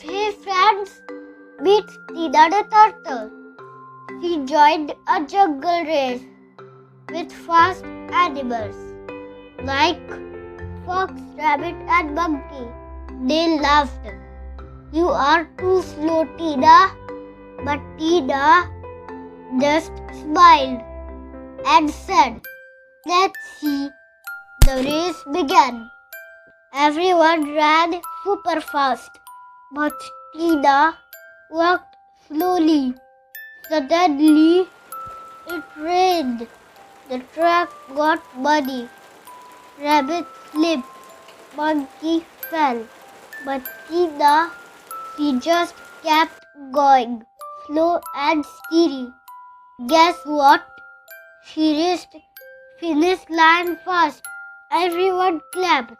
Hey friends, meet Tina the turtle. She joined a jungle race with fast animals like fox, rabbit, and monkey. They laughed. You are too slow, Tina. But Tina just smiled and said, Let's see. The race began. Everyone ran super fast, but Tina walked slowly. Suddenly, it rained. The track got muddy. Rabbit slipped. Monkey fell. But Tina, she just kept going, slow and steady. Guess what? She reached finish line fast. Everyone clapped.